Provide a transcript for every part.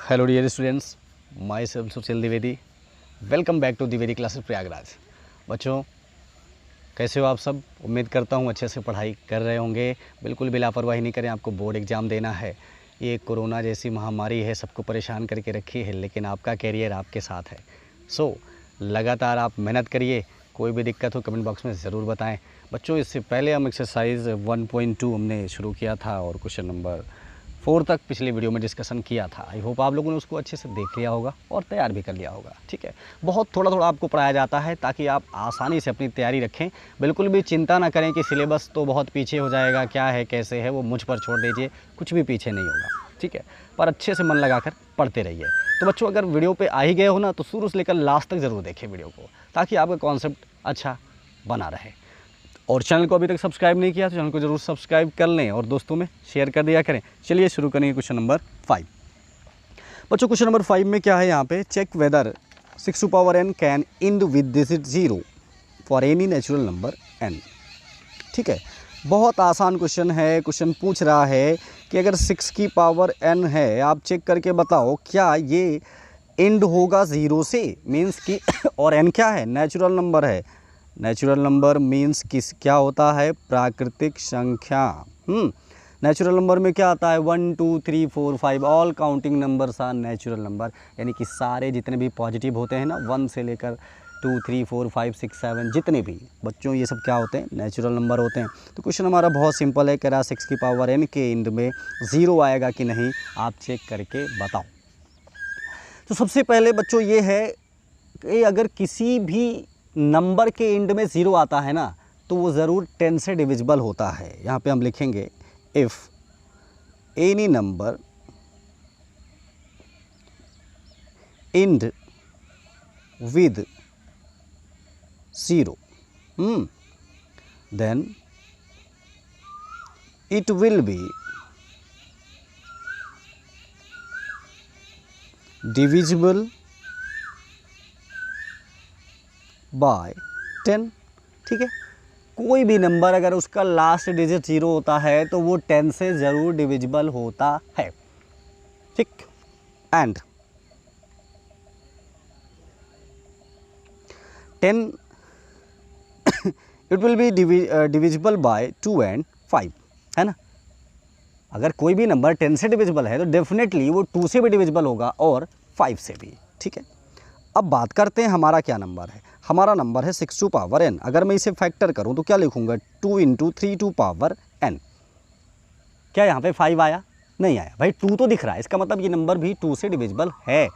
Hello dear students, my self Sushil Dwivedi. Welcome back to Dwivedi classes Prayagraj. बच्चों, कैसे हो आप सब? उम्मीद करता हूँ अच्छे से पढ़ाई कर रहे होंगे। बिल्कुल भी लापरवाही नहीं करें, आपको बोर्ड एग्ज़ाम देना है। ये कोरोना जैसी महामारी है, सबको परेशान करके रखी है, लेकिन आपका कैरियर आपके साथ है। सो लगातार आप मेहनत करिए। कोई भी दिक्कत हो कमेंट बॉक्स में ज़रूर बताएं। बच्चों, इससे पहले हम एक्सरसाइज 1.2 हमने शुरू किया था और क्वेश्चन नंबर 4 तक पिछले वीडियो में डिस्कशन किया था। आई होप आप लोगों ने उसको अच्छे से देख लिया होगा और तैयार भी कर लिया होगा। ठीक है, बहुत थोड़ा थोड़ा आपको पढ़ाया जाता है ताकि आप आसानी से अपनी तैयारी रखें। बिल्कुल भी चिंता ना करें कि सिलेबस तो बहुत पीछे हो जाएगा, क्या है कैसे है, वो मुझ पर छोड़ दीजिए, कुछ भी पीछे नहीं होगा। ठीक है, पर अच्छे से मन लगाकर पढ़ते रहिए। तो बच्चों, अगर वीडियो पे आ ही गए हो ना, तो शुरू से लेकर लास्ट तक ज़रूर देखें वीडियो को, ताकि आपका कॉन्सेप्ट अच्छा बना रहे। और चैनल को अभी तक सब्सक्राइब नहीं किया तो चैनल को जरूर सब्सक्राइब कर लें और दोस्तों में शेयर कर दिया करें। चलिए शुरू करेंगे क्वेश्चन नंबर 5। बच्चों, क्वेश्चन नंबर 5 में क्या है यहाँ पे? Check whether 6 to power n can end with digit 0 for any natural number n। ठीक है, बहुत आसान क्वेश्चन है। क्वेश्चन पूछ रहा है कि अगर 6 की पावर n है, आप चेक करके बताओ क्या ये एंड होगा 0 से, मीन्स कि और n क्या है? नेचुरल नंबर है। नेचुरल नंबर मीन्स क्या होता है? प्राकृतिक संख्या। नेचुरल नंबर में क्या आता है? 1 2 3 4 5 all counting numbers are natural number. यानी कि सारे जितने भी पॉजिटिव होते हैं ना, 1 से लेकर 2 3 4 5 6 7 जितने भी, बच्चों ये सब क्या होते हैं? नेचुरल नंबर होते हैं। तो क्वेश्चन हमारा बहुत सिंपल है। कह रहा 6 की पावर n के एंड में 0 आएगा कि नहीं, आप चेक करके बताओ। तो सबसे पहले बच्चों ये है कि अगर किसी भी नंबर के एंड में 0 आता है ना, तो वो ज़रूर 10 से डिविजिबल होता है। यहाँ पे हम लिखेंगे if any number end with 0 then it will be divisible by 10। ठीक है, कोई भी नंबर अगर उसका लास्ट डिजिट 0 होता है तो वो 10 से ज़रूर डिविजिबल होता है। ठीक, and 10 it will be divisible bye 2 and 5, है ना। अगर कोई भी नंबर 10 से डिविजिबल है तो डेफिनेटली वो 2 से भी डिविजिबल होगा और 5 से भी। ठीक है, अब बात करते हैं हमारा क्या नंबर है। हमारा नंबर है 6 टू पावर n। अगर मैं इसे फैक्टर करूं तो क्या लिखूंगा? 2 इंटू 3 टू पावर n। क्या यहाँ पे 5 आया? नहीं आया भाई, 2 तो दिख रहा है, इसका मतलब ये नंबर भी 2 से डिविजिबल है,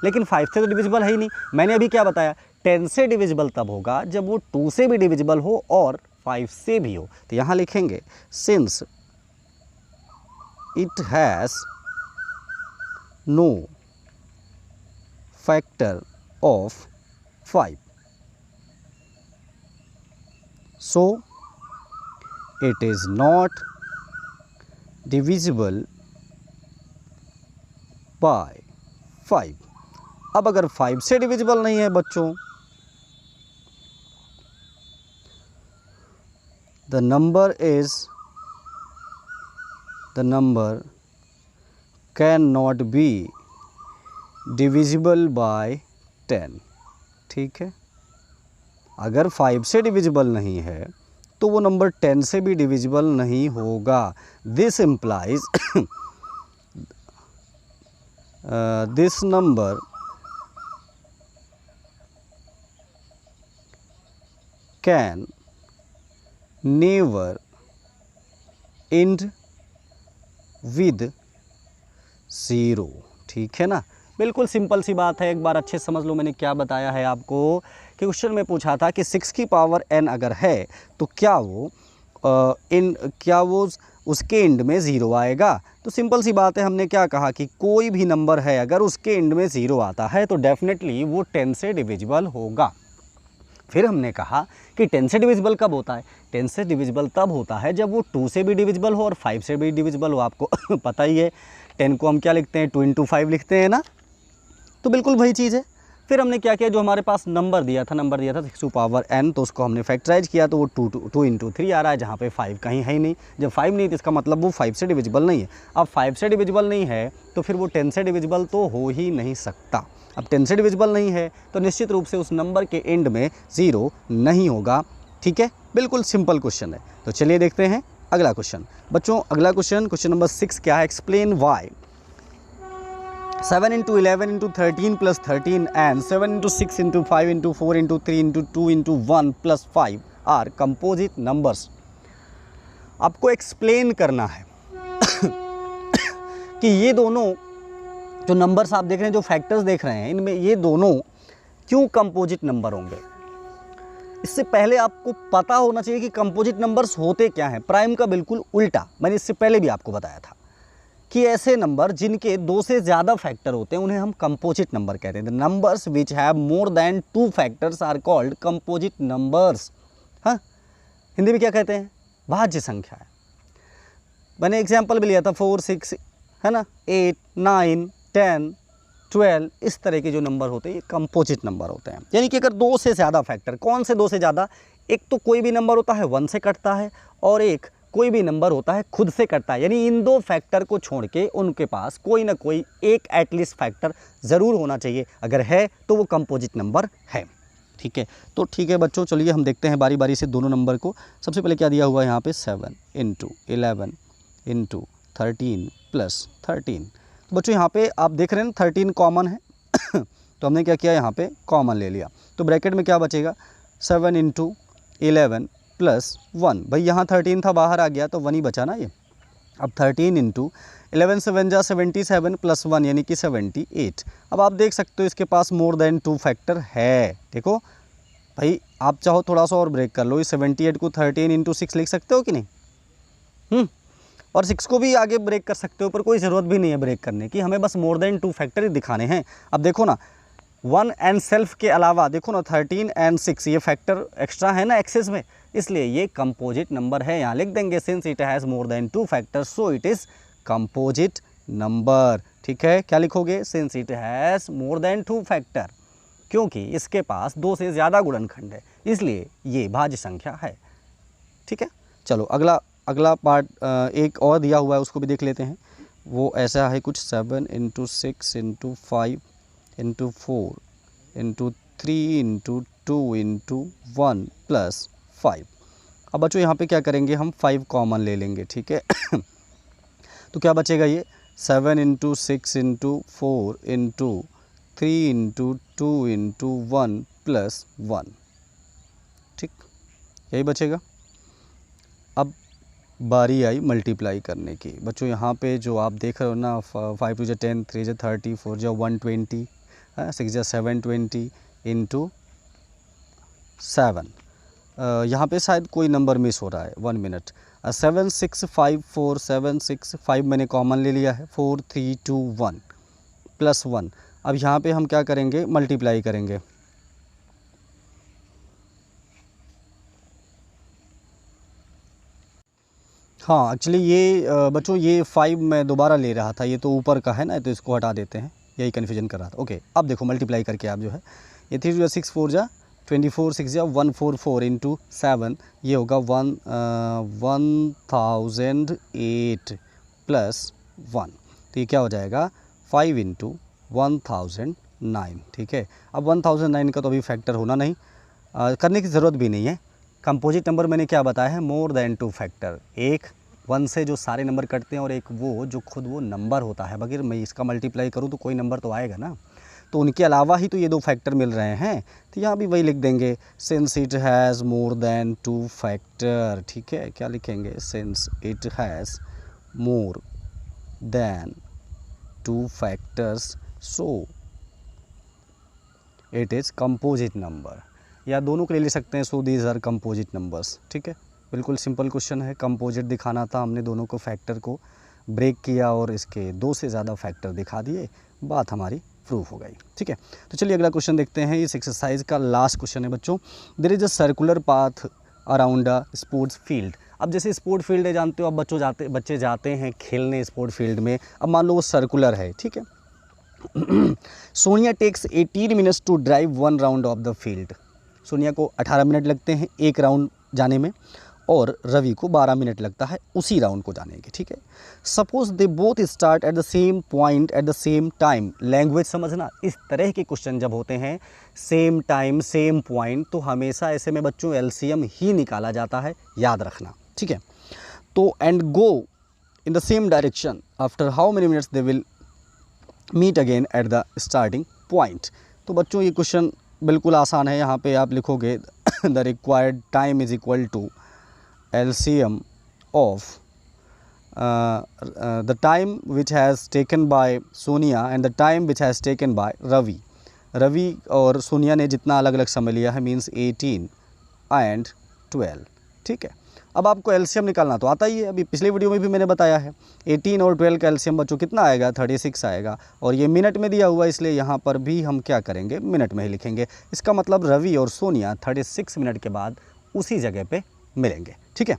लेकिन 5 से तो डिविजिबल है ही नहीं। मैंने अभी क्या बताया? 10 से डिविजिबल तब होगा जब वो 2 से भी डिविजिबल हो और 5 से भी हो। तो यहाँ लिखेंगे since it has no factor of 5, so it is not divisible by 5। अब अगर 5 से डिविजिबल नहीं है बच्चों, the number cannot be divisible by 10। ठीक है, अगर 5 से डिविजिबल नहीं है तो वो नंबर 10 से भी डिविजिबल नहीं होगा। This implies this number can never and with 0। ठीक है ना, बिल्कुल सिंपल सी बात है। एक बार अच्छे समझ लो मैंने क्या बताया है आपको कि क्वेश्चन में पूछा था कि 6 की पावर n अगर है तो क्या वो उसके एंड में 0 आएगा। तो सिंपल सी बात है, हमने क्या कहा कि कोई भी नंबर है अगर उसके एंड में 0 आता है तो डेफिनेटली वो 10 से डिविजिबल होगा। फिर हमने कहा कि 10 से डिविजिबल कब होता है? 10 से डिविजिबल तब होता है जब वो 2 से भी डिविजिबल हो और 5 से भी डिविजिबल हो। आपको पता ही है 10 को हम क्या लिखते हैं? 2 इंटू 5 लिखते हैं ना। तो बिल्कुल वही चीज़ है, फिर हमने क्या किया, जो हमारे पास नंबर दिया था 6 टू पावर n, तो उसको हमने फैक्टराइज किया तो वो 2 इंटू 3 आ रहा है, जहाँ पे 5 कहीं है ही नहीं। जब 5 नहीं तो इसका मतलब वो 5 से डिविजिबल नहीं है। अब 5 से डिविजिबल नहीं है तो फिर वो 10 से डिविजिबल तो हो ही नहीं सकता। अब 10 से डिविजिबल नहीं है तो निश्चित रूप से उस नंबर के एंड में 0 नहीं होगा। ठीक है, बिल्कुल सिंपल क्वेश्चन है। तो चलिए देखते हैं अगला क्वेश्चन। बच्चों अगला क्वेश्चन नंबर 6 क्या है, explain why 7 into 11 into 13 plus 13 and 7 into 6 into 5 into 4 into 3 into 2 into 1 plus 5 are composite numbers। आपको एक्सप्लेन करना है कि ये दोनों जो नंबर्स आप देख रहे हैं, जो फैक्टर्स देख रहे हैं, इनमें ये दोनों क्यों कंपोजिट नंबर होंगे। इससे पहले आपको पता होना चाहिए कि कंपोजिट नंबर्स होते क्या हैं। प्राइम का बिल्कुल उल्टा, मैंने इससे पहले भी आपको बताया था कि ऐसे नंबर जिनके 2 से ज़्यादा फैक्टर होते हैं उन्हें हम कंपोजिट नंबर कहते हैं। The numbers which have more than 2 factors are called composite numbers. हाँ, हिंदी में क्या कहते हैं, भाज्य संख्या है। मैंने एग्जाम्पल भी लिया था 4, 6 है ना, 8, 9, 10, 12, इस तरह के जो नंबर होते हैं ये कंपोजिट नंबर होते हैं। यानी कि अगर 2 से ज़्यादा फैक्टर, कौन से 2 से ज़्यादा, एक तो कोई भी नंबर होता है 1 से कटता है और एक कोई भी नंबर होता है खुद से कटता है। यानी इन 2 फैक्टर को छोड़ के उनके पास कोई ना कोई एक एटलीस्ट फैक्टर ज़रूर होना चाहिए। अगर है तो वो कंपोजिट नंबर है। ठीक है, तो ठीक है बच्चों, चलिए हम देखते हैं बारी बारी से दोनों नंबर को। सबसे पहले क्या दिया हुआ है यहाँ पे, 7 into 11 into 13 plus 13। तो बच्चों यहाँ पे आप देख रहे हैं 13 कॉमन है तो हमने क्या किया, यहाँ पे कॉमन ले लिया। तो ब्रैकेट में क्या बचेगा, 7 into 11 प्लस 1। भाई यहाँ 13 था, बाहर आ गया तो 1 ही बचा ना ये। अब 13 into 11 7 जा 77 प्लस 1 यानी कि 78। अब आप देख सकते हो इसके पास मोर देन 2 फैक्टर है। देखो भाई, आप चाहो थोड़ा सा और ब्रेक कर लो, इस 78 को 13 into 6 लिख सकते हो कि नहीं। और 6 को भी आगे ब्रेक कर सकते हो, पर कोई ज़रूरत भी नहीं है ब्रेक करने की, हमें बस मोर देन 2 फैक्टर ही दिखाने हैं। अब देखो ना, 1 एंड सेल्फ के अलावा देखो ना 13 एंड 6 ये फैक्टर एक्स्ट्रा है ना एक्सेस में, इसलिए ये कंपोजिट नंबर है। यहाँ लिख देंगे since it has more than 2 factor so it is composite number. ठीक है, क्या लिखोगे, since it has more than 2 factor, क्योंकि इसके पास 2 से ज़्यादा गुणनखंड है, इसलिए ये भाज्य संख्या है। ठीक है, चलो अगला पार्ट एक और दिया हुआ है, उसको भी देख लेते हैं। वो ऐसा है कुछ, 7 into 6 into 5 into 4 into 3 into 2 into 1 plus 5। अब बच्चों यहाँ पे क्या करेंगे, हम 5 कॉमन ले लेंगे। ठीक है तो क्या बचेगा, ये 7 into 6 into 4 into 3 into 2 into 1 plus 1। ठीक, यही बचेगा। अब बारी आई मल्टीप्लाई करने की। बच्चों यहाँ पे जो आप देख रहे हो ना, 5 2 10, 3 30, 4 120, 6 720 इंटू 7। यहाँ पे शायद कोई नंबर मिस हो रहा है, 1 मिनट। 7 6 5 4 7 6 5 मैंने कॉमन ले लिया है, 4 3 2 1 प्लस 1। अब यहाँ पे हम क्या करेंगे, मल्टीप्लाई करेंगे। हाँ एक्चुअली ये बच्चों ये 5 मैं दोबारा ले रहा था, ये तो ऊपर का है ना, तो इसको हटा देते हैं, यही कन्फ्यूजन कर रहा था। ओके, अब देखो मल्टीप्लाई करके आप जो है, ये 3 जो 6 4 जा 24, 6 जा 144 इंटू 7, ये होगा 1008 प्लस 1। तो ये क्या हो जाएगा, 5 इंटू 1009। ठीक है, अब 1009 का तो अभी फैक्टर होना नहीं, करने की ज़रूरत भी नहीं है। कंपोजिट नंबर मैंने क्या बताया है, मोर देन 2 फैक्टर, एक 1 से जो सारे नंबर कटते हैं और एक वो जो खुद वो नंबर होता है। अगर मैं इसका मल्टीप्लाई करूँ तो कोई नंबर तो आएगा ना, तो उनके अलावा ही तो ये 2 फैक्टर मिल रहे हैं। तो यहाँ भी वही लिख देंगे, since it has more than 2 factor. ठीक है, क्या लिखेंगे, since it has more than 2 factors so it is composite number, या दोनों के लिए ले सकते हैं, so these are composite numbers. ठीक है, बिल्कुल सिंपल क्वेश्चन है, कंपोजिट दिखाना था, हमने दोनों को फैक्टर को ब्रेक किया और इसके 2 से ज़्यादा फैक्टर दिखा दिए, बात हमारी प्रूफ हो गई। ठीक है, तो चलिए अगला क्वेश्चन देखते हैं। इस एक्सरसाइज का लास्ट क्वेश्चन है बच्चों, there is a circular path around a sports field. अब जैसे स्पोर्ट फील्ड है, जानते हो, अब बच्चे जाते हैं खेलने स्पोर्ट फील्ड में। अब मान लो वो सर्कुलर है, ठीक है, Sonia takes 18 minutes to drive 1 round of the field. Sonia को 18 मिनट लगते हैं एक राउंड जाने में और रवि को 12 मिनट लगता है उसी राउंड को जाने के, ठीक है। Suppose they both start at the same point at the same time. Language समझना, इस तरह के क्वेश्चन जब होते हैं सेम टाइम सेम पॉइंट, तो हमेशा ऐसे में बच्चों एलसीएम ही निकाला जाता है, याद रखना, ठीक है। तो and go in the same direction, after how many minutes they will meet again at the starting point. तो बच्चों ये क्वेश्चन बिल्कुल आसान है। यहाँ पे आप लिखोगे the required time is equal to LCM of the time which has taken by Sonia and the time which has taken by Ravi। Ravi और सोनिया ने जितना अलग अलग समय लिया है मीन्स 18 एंड 12, ठीक है। अब आपको एलसीएम निकालना तो आता ही है, अभी पिछले वीडियो में भी मैंने बताया है। 18 और 12 का एलसीएम बच्चों कितना आएगा, 36 आएगा। और ये मिनट में दिया हुआ इसलिए यहाँ पर भी हम क्या करेंगे, मिनट में ही लिखेंगे। इसका मतलब रवि और सोनिया 36 मिनट के बाद उसी जगह पे मिलेंगे, ठीक है।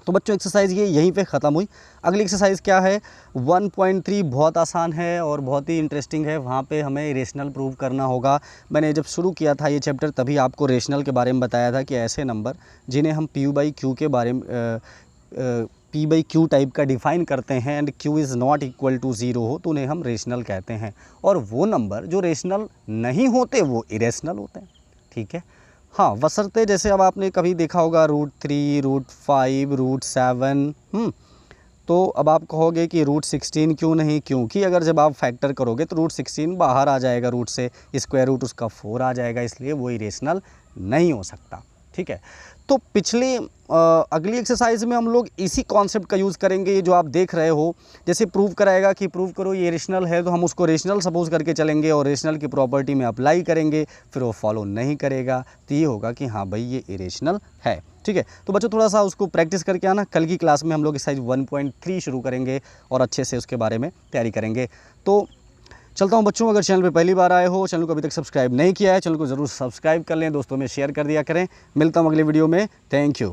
तो बच्चों एक्सरसाइज ये यहीं पे ख़त्म हुई। अगली एक्सरसाइज क्या है, 1.3 बहुत आसान है और बहुत ही इंटरेस्टिंग है। वहाँ पे हमें रेशनल प्रूव करना होगा। मैंने जब शुरू किया था ये चैप्टर तभी आपको रेशनल के बारे में बताया था कि ऐसे नंबर जिन्हें हम P/Q के बारे में P/Q टाइप का डिफ़ाइन करते हैं and Q is not equal to 0 हो तो उन्हें हम रेशनल कहते हैं। और वो नंबर जो रेशनल नहीं होते वो इरेशनल होते हैं, ठीक है। हाँ, बशर्ते जैसे अब आपने कभी देखा होगा √3, √5, √7, तो अब आप कहोगे कि √16 क्यों नहीं, क्योंकि अगर जब आप फैक्टर करोगे तो √16 बाहर आ जाएगा रूट से, स्क्वायर रूट उसका 4 आ जाएगा, इसलिए वो इरेशनल नहीं हो सकता, ठीक है। तो पिछले अगली एक्सरसाइज में हम लोग इसी कॉन्सेप्ट का यूज़ करेंगे। ये जो आप देख रहे हो, जैसे प्रूव कराएगा कि प्रूव करो ये रेशनल है, तो हम उसको रेशनल सपोज करके चलेंगे और रेशनल की प्रॉपर्टी में अप्लाई करेंगे, फिर वो फॉलो नहीं करेगा तो ये होगा कि हाँ भाई ये इरेशनल है, ठीक है। तो बच्चों थोड़ा सा उसको प्रैक्टिस करके आना। कल की क्लास में हम लोग एक्सरसाइज 1.3 शुरू करेंगे और अच्छे से उसके बारे में तैयारी करेंगे। तो चलता हूं बच्चों, अगर चैनल पे पहली बार आए हो, चैनल को अभी तक सब्सक्राइब नहीं किया है, चैनल को ज़रूर सब्सक्राइब कर लें, दोस्तों में शेयर कर दिया करें। मिलता हूं अगले वीडियो में, थैंक यू।